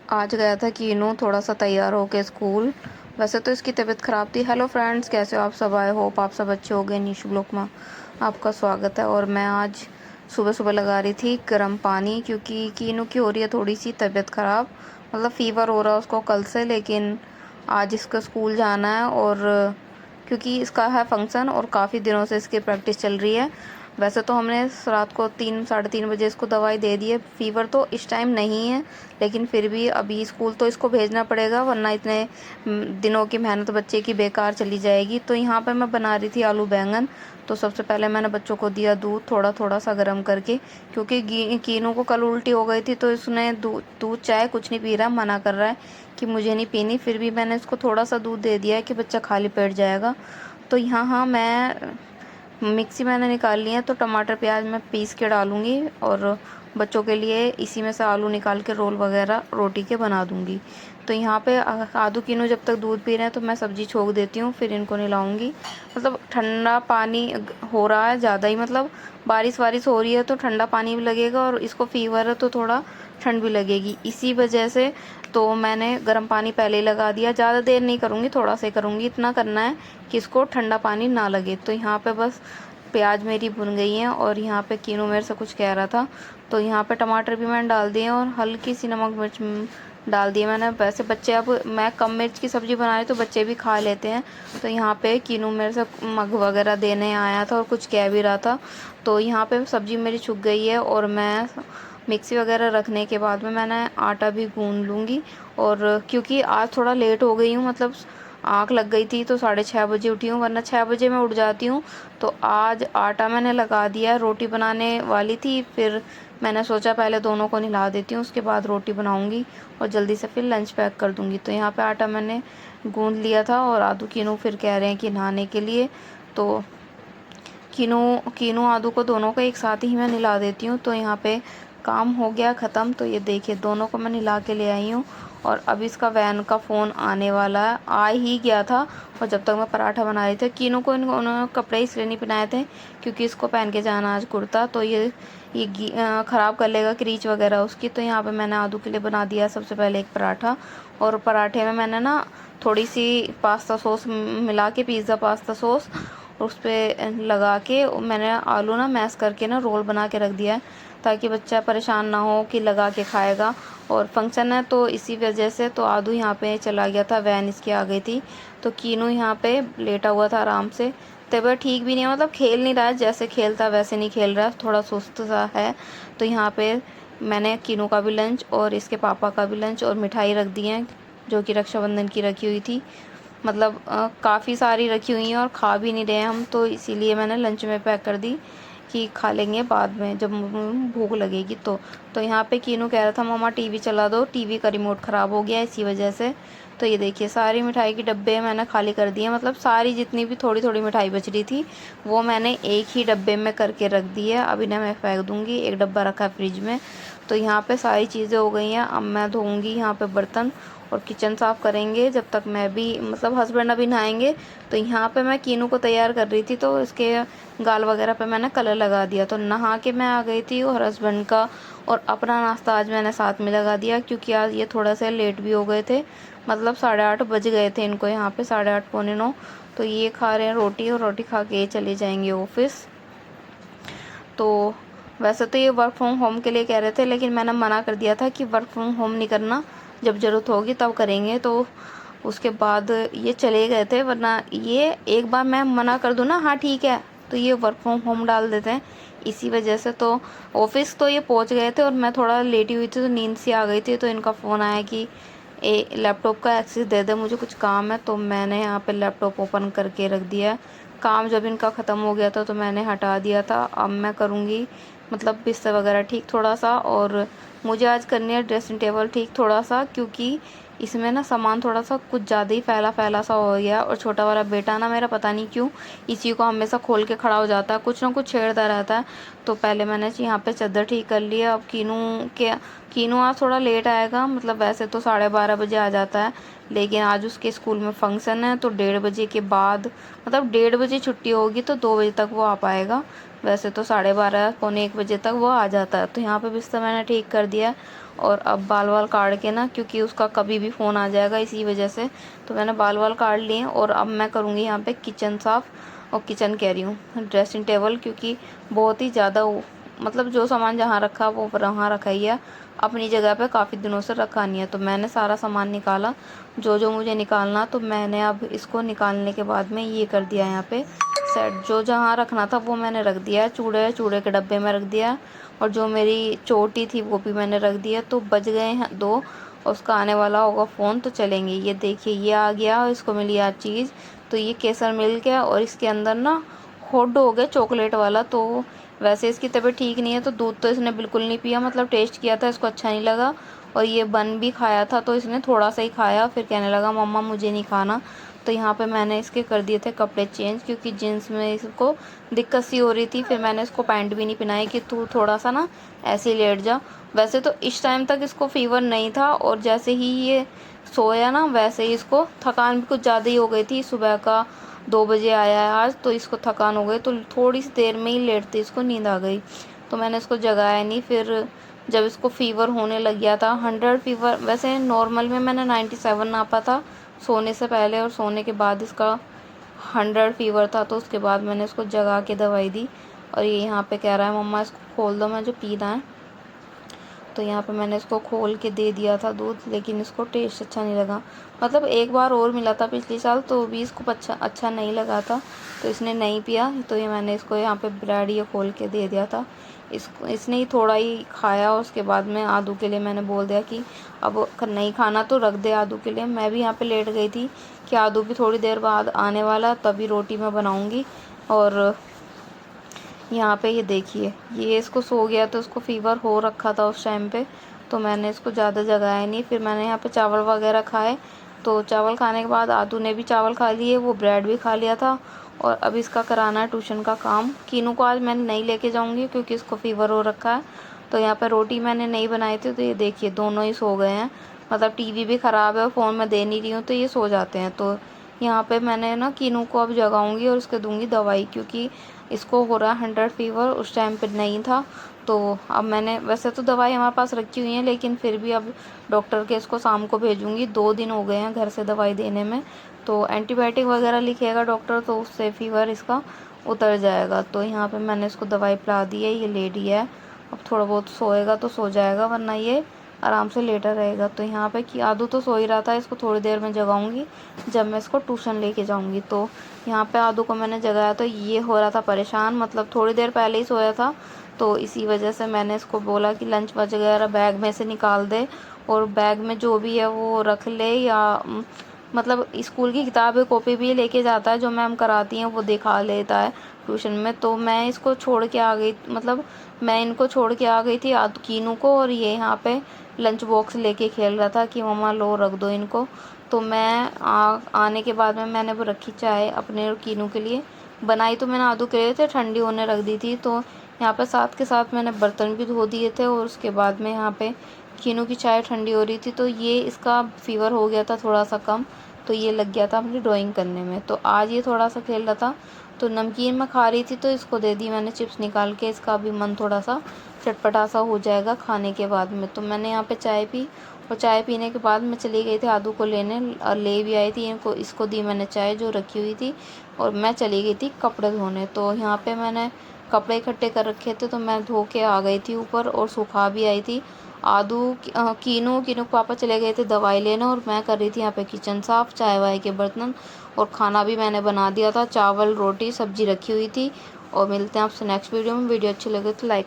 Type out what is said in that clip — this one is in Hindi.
आज गया था कीनू थोड़ा सा तैयार होके स्कूल। वैसे तो इसकी तबीयत ख़राब थी। हेलो फ्रेंड्स, कैसे हो आप सब? आई होप आप सब अच्छे हो गए। निशु ब्लॉक में आपका स्वागत है। और मैं आज सुबह सुबह लगा रही थी गर्म पानी, क्योंकि कीनू की हो रही है थोड़ी सी तबीयत ख़राब। मतलब फ़ीवर हो रहा है उसको कल से, लेकिन आज इसका स्कूल जाना है। और क्योंकि इसका है फंक्शन और काफ़ी दिनों से इसकी प्रैक्टिस चल रही है। वैसे तो हमने रात को 3 साढ़े 3 बजे इसको दवाई दे दी है। फ़ीवर तो इस टाइम नहीं है, लेकिन फिर भी अभी स्कूल तो इसको भेजना पड़ेगा, वरना इतने दिनों की मेहनत बच्चे की बेकार चली जाएगी। तो यहाँ पे मैं बना रही थी आलू बैंगन। तो सबसे पहले मैंने बच्चों को दिया दूध थोड़ा थोड़ा सा गर्म करके, क्योंकि कीनू को कल उल्टी हो गई थी, तो इसने दूध दूध चाय कुछ नहीं पी रहा, मना कर रहा है कि मुझे नहीं पीनी। फिर भी मैंने इसको थोड़ा सा दूध दे दिया है कि बच्चा खाली पेट जाएगा। तो यहाँ मैं मिक्सी मैंने निकाल ली है, तो टमाटर प्याज मैं पीस के डालूंगी और बच्चों के लिए इसी में से आलू निकाल के रोल वगैरह रोटी के बना दूंगी। तो यहाँ पे आदू कीनू जब तक दूध पी रहे हैं तो मैं सब्जी छोक देती हूँ, फिर इनको नहलाऊंगी। मतलब ठंडा पानी हो रहा है ज़्यादा ही, मतलब बारिश वारिश हो रही है तो ठंडा पानी भी लगेगा, और इसको फीवर है तो थोड़ा ठंड भी लगेगी, इसी वजह से तो मैंने गर्म पानी पहले ही लगा दिया। ज़्यादा देर नहीं करूँगी, थोड़ा सा ही करूँगी। इतना करना है कि इसको ठंडा पानी ना लगे। तो यहाँ पे बस प्याज मेरी भुन गई हैं, और यहाँ पे कीनू मेरे से कुछ कह रहा था, तो यहाँ पे टमाटर भी मैंने डाल दिए और हल्की सी नमक मिर्च डाल दिए मैंने। वैसे बच्चे, अब मैं कम मिर्च की सब्ज़ी बना रही तो बच्चे भी खा लेते हैं। तो यहाँ पे कीनू मेरे से मग वगैरह देने आया था और कुछ कह भी रहा था। तो यहाँ पे सब्ज़ी मेरी छुक गई है, और मैं मिक्सी वगैरह रखने के बाद में मैंने आटा भी गूंद लूँगी। और क्योंकि आज थोड़ा लेट हो गई हूँ, मतलब आँख लग गई थी तो 6:30 बजे उठी हूँ, वरना 6 बजे मैं उठ जाती हूँ। तो आज आटा मैंने लगा दिया। रोटी बनाने वाली थी, फिर मैंने सोचा पहले दोनों को नहला देती हूँ, उसके बाद रोटी बनाऊँगी और जल्दी से फिर लंच पैक कर दूँगी। तो यहाँ पे आटा मैंने गूंद लिया था, और आदू कीनू फिर कह रहे हैं कि नहाने के लिए। तो कीनू कीनू आदू को दोनों को एक साथ ही मैं नहला देती हूँ। तो यहाँ पे काम हो गया ख़त्म। तो ये देखिए दोनों को मैं नहला के ले आई हूँ, और अब इसका वैन का फ़ोन आने वाला है, आ ही गया था। और जब तक मैं पराठा बना रही थी, कीनू को उन्होंने कपड़े इसलिए नहीं पहनाए थे क्योंकि इसको पहन के जाना आज कुर्ता, तो ये ख़राब कर लेगा क्रीच वगैरह उसकी। तो यहाँ पे मैंने आदू के लिए बना दिया सबसे पहले एक पराठा, और पराठे में मैंने ना थोड़ी सी पास्ता सॉस मिला के, पिज़्ज़ा पास्ता सॉस उस पर लगा के मैंने आलू ना मैश करके ना रोल बना के रख दिया है, ताकि बच्चा परेशान ना हो कि लगा के खाएगा। और फंक्शन है तो इसी वजह से। तो आदू यहाँ पे चला गया था, वैन इसकी आ गई थी। तो कीनू यहाँ पे लेटा हुआ था आराम से। तबीयत ठीक भी नहीं है, मतलब खेल नहीं रहा है, जैसे खेलता वैसे नहीं खेल रहा है, थोड़ा सुस्त सा है। तो यहाँ पे मैंने कीनू का भी लंच और इसके पापा का भी लंच और मिठाई रख दी है, जो कि रक्षाबंधन की रखी हुई थी। मतलब काफ़ी सारी रखी हुई हैं और खा भी नहीं रहे हैं हम, तो इसीलिए मैंने लंच में पैक कर दी कि खा लेंगे बाद में जब भूख लगेगी। तो यहाँ पे कीनू कह रहा था मम्मा टीवी चला दो, टीवी का रिमोट ख़राब हो गया इसी वजह से। तो ये देखिए सारी मिठाई के डब्बे मैंने खाली कर दिए, मतलब सारी जितनी भी थोड़ी थोड़ी मिठाई बच रही थी वो मैंने एक ही डब्बे में करके रख दी है। अभी ना मैं फेंक दूँगी, एक डब्बा रखा है फ्रिज में। तो यहाँ पे सारी चीज़ें हो गई हैं। अब मैं धोऊँगी यहाँ पे बर्तन और किचन साफ़ करेंगे, जब तक मैं भी, मतलब हस्बैंड अभी नहाएंगे। तो यहाँ पे मैं कीनू को तैयार कर रही थी, तो इसके गाल वगैरह पे मैंने कलर लगा दिया। तो नहा के मैं आ गई थी, और हस्बैंड का और अपना नाश्ता आज मैंने साथ में लगा दिया, क्योंकि आज ये थोड़ा सा लेट भी हो गए थे। मतलब 8:30 बज गए थे इनको यहाँ पे, 8:30 पौने 9। तो ये खा रहे हैं रोटी, और रोटी खा के चले जाएंगे ऑफिस। तो वैसे तो ये वर्क फ्रॉम होम के लिए कह रहे थे, लेकिन मैंने मना कर दिया था कि वर्क फ्रॉम होम नहीं करना, जब ज़रूरत होगी तब करेंगे। तो उसके बाद ये चले गए थे, वरना ये एक बार मैं मना कर दूँ ना हाँ ठीक है, तो ये वर्क फ्रॉम होम डाल देते हैं, इसी वजह से। तो ऑफिस तो ये पहुंच गए थे, और मैं थोड़ा लेटी हुई थी तो नींद सी आ गई थी। तो इनका फ़ोन आया कि लैपटॉप का एक्सेस दे दे, मुझे कुछ काम है। तो मैंने यहाँ पे लैपटॉप ओपन करके रख दिया। काम जब इनका ख़त्म हो गया था तो मैंने हटा दिया था। अब मैं करूँगी मतलब बिस्तर वगैरह ठीक थोड़ा सा, और मुझे आज करनी है ड्रेसिंग टेबल ठीक थोड़ा सा, क्योंकि इसमें ना सामान थोड़ा सा कुछ ज़्यादा ही फैला फैला सा हो गया। और छोटा वाला बेटा ना मेरा, पता नहीं क्यों इसी को हमेशा खोल के खड़ा हो जाता है, कुछ ना कुछ छेड़ता रहता है। तो पहले मैंने यहाँ पे चादर ठीक कर लिया। अब कीनू आज थोड़ा लेट आएगा, मतलब वैसे तो 12:30 बजे आ जाता है, लेकिन आज उसके स्कूल में फंक्शन है तो 1:30 बजे के बाद, मतलब 1:30 बजे छुट्टी होगी तो 2 बजे तक वो आ पाएगा। वैसे तो 12:30 पौने 1 बजे तक वो आ जाता है। तो यहाँ पे बिस्तर मैंने ठीक कर दिया, और अब बाल वाल काट के ना, क्योंकि उसका कभी भी फ़ोन आ जाएगा इसी वजह से, तो मैंने बाल वाल काट लिए। और अब मैं करूँगी यहाँ पे किचन साफ़। और किचन कह रही हूँ, ड्रेसिंग टेबल, क्योंकि बहुत ही ज़्यादा मतलब जो सामान जहाँ रखा वो वहाँ रखा ही है, अपनी जगह पे काफ़ी दिनों से रखा नहीं है। तो मैंने सारा सामान निकाला जो जो मुझे निकालना। तो मैंने अब इसको निकालने के बाद में ये कर दिया यहाँ पे सेट। जो जहाँ रखना था वो मैंने रख दिया है, चूड़े चूड़े के डब्बे में रख दिया। और जो मेरी चोटी थी वो भी मैंने रख दिया। तो बज गए हैं 2, और उसका आने वाला होगा फ़ोन, तो चलेंगे। ये देखिए ये आ गया और इसको मिली आज चीज़। तो ये केसर मिल्क है और इसके अंदर ना हॉट डॉग है चॉकलेट वाला। तो वैसे इसकी तबीयत ठीक नहीं है, तो दूध तो इसने बिल्कुल नहीं पिया, मतलब टेस्ट किया था, इसको अच्छा नहीं लगा। और ये बन भी खाया था तो इसने थोड़ा सा ही खाया, फिर कहने लगा मम्मा मुझे नहीं खाना। तो यहाँ पे मैंने इसके कर दिए थे कपड़े चेंज, क्योंकि जीन्स में इसको दिक्कत सी हो रही थी। फिर मैंने इसको पैंट भी नहीं पहनाई कि तू थोड़ा सा ना ऐसे ही लेट जा। वैसे तो इस टाइम तक इसको फ़ीवर नहीं था, और जैसे ही ये सोया ना वैसे ही इसको थकान भी कुछ ज़्यादा ही हो गई थी। सुबह का 2 बजे आया है आज, तो इसको थकान हो गई, तो थोड़ी सी देर में ही लेटते इसको नींद आ गई। तो मैंने इसको जगाया नहीं। फिर जब इसको फ़ीवर होने लग गया था 100 फ़ीवर, वैसे नॉर्मल में मैंने 97 नापा था सोने से पहले, और सोने के बाद इसका 100 फ़ीवर था। तो उसके बाद मैंने इसको जगा के दवाई दी। और ये यहाँ पे कह रहा है मम्मा इसको खोल दो, मुझे पीना है। तो यहाँ पे मैंने इसको खोल के दे दिया था दूध, लेकिन इसको टेस्ट अच्छा नहीं लगा। मतलब एक बार और मिला था पिछले साल, तो भी इसको अच्छा नहीं लगा था, तो इसने नहीं पिया। तो ये मैंने इसको यहाँ पे ब्रेड ये खोल के दे दिया था। इसने ही थोड़ा ही खाया, और उसके बाद में आदू के लिए मैंने बोल दिया कि अब नहीं खाना तो रख दे आदू के लिए। मैं भी यहाँ पे लेट गई थी कि आदू भी थोड़ी देर बाद आने वाला, तभी रोटी मैं बनाऊँगी। और यहाँ पे ये देखिए ये इसको सो गया, तो उसको फ़ीवर हो रखा था उस टाइम पे, तो मैंने इसको ज़्यादा जगाया नहीं। फिर मैंने यहाँ पे चावल वगैरह खाए। तो चावल खाने के बाद आदू ने भी चावल खा लिए, वो ब्रेड भी खा लिया था। और अब इसका कराना है ट्यूशन का काम। कीनू को आज मैंने नहीं लेके जाऊँगी क्योंकि इसको फ़ीवर हो रखा है। तो यहाँ पर रोटी मैंने नहीं बनाई थी, तो ये देखिए दोनों ही सो गए हैं। मतलब टीवी भी ख़राब है और फ़ोन में दे नहीं रही हूँ, तो ये सो जाते हैं। तो यहाँ पे मैंने ना कीनू को अब जगाऊंगी और उसके दूंगी दवाई, क्योंकि इसको हो रहा है 100 फ़ीवर, उस टाइम पे नहीं था। तो अब मैंने वैसे तो दवाई हमारे पास रखी हुई है, लेकिन फिर भी अब डॉक्टर के इसको शाम को भेजूँगी। 2 दिन हो गए हैं घर से दवाई देने में, तो एंटीबायोटिक वगैरह लिखेगा डॉक्टर, तो उससे फ़ीवर इसका उतर जाएगा। तो यहाँ पे मैंने इसको दवाई पिला दी है, ये लेट ही है। अब थोड़ा बहुत सोएगा तो सो जाएगा, वरना ये आराम से लेटा रहेगा। तो यहाँ पे कि आदू तो सो ही रहा था, इसको थोड़ी देर में जगाऊंगी जब मैं इसको ट्यूशन लेके जाऊंगी। तो यहाँ पे आदू को मैंने जगाया, तो ये हो रहा था परेशान, मतलब थोड़ी देर पहले ही सोया था। तो इसी वजह से मैंने इसको बोला कि लंच वगैरह बैग में से निकाल दे, और बैग में जो भी है वो रख ले, या मतलब स्कूल की किताबें कॉपी भी लेके जाता है, जो मैम कराती हैं वो दिखा लेता है ट्यूशन में। तो मैं इसको छोड़ के आ गई, मतलब मैं इनको छोड़ के आ गई थी कीनू को, और ये यहाँ पे लंच बॉक्स लेके खेल रहा था कि मम्मा लो रख दो इनको। तो मैं आने के बाद में मैंने वो रखी चाय अपने और कीनू के लिए। बनाई तो मैंने आदू के लिए थे, ठंडी होने रख दी थी। तो यहाँ पे साथ के साथ मैंने बर्तन भी धो दिए थे, और उसके बाद में यहाँ पे कीनू की चाय ठंडी हो रही थी। तो ये इसका फ़ीवर हो गया था थोड़ा सा कम, तो ये लग गया था अपनी ड्राइंग करने में। तो आज ये थोड़ा सा खेल रहा था, तो नमकीन मैं खा रही थी, तो इसको दे दी मैंने चिप्स निकाल के। इसका भी मन थोड़ा सा चटपटा सा हो जाएगा खाने के बाद में। तो मैंने यहाँ पे चाय पी, और चाय पीने के बाद मैं चली गई थी आदू को लेने, और ले भी आई थी इसको दी मैंने चाय जो रखी हुई थी, और मैं चली गई थी कपड़े धोने। तो यहाँ पे मैंने कपड़े इकट्ठे कर रखे थे, तो मैं धो के आ गई थी ऊपर, और सुखा भी आई थी। कीनू के पापा चले गए थे दवाई लेने, और मैं कर रही थी यहाँ पे किचन साफ़, चाय वाय के बर्तन, और खाना भी मैंने बना दिया था, चावल रोटी सब्जी रखी हुई थी। और मिलते हैं आपसे नेक्स्ट वीडियो में। वीडियो अच्छी लगे तो लाइक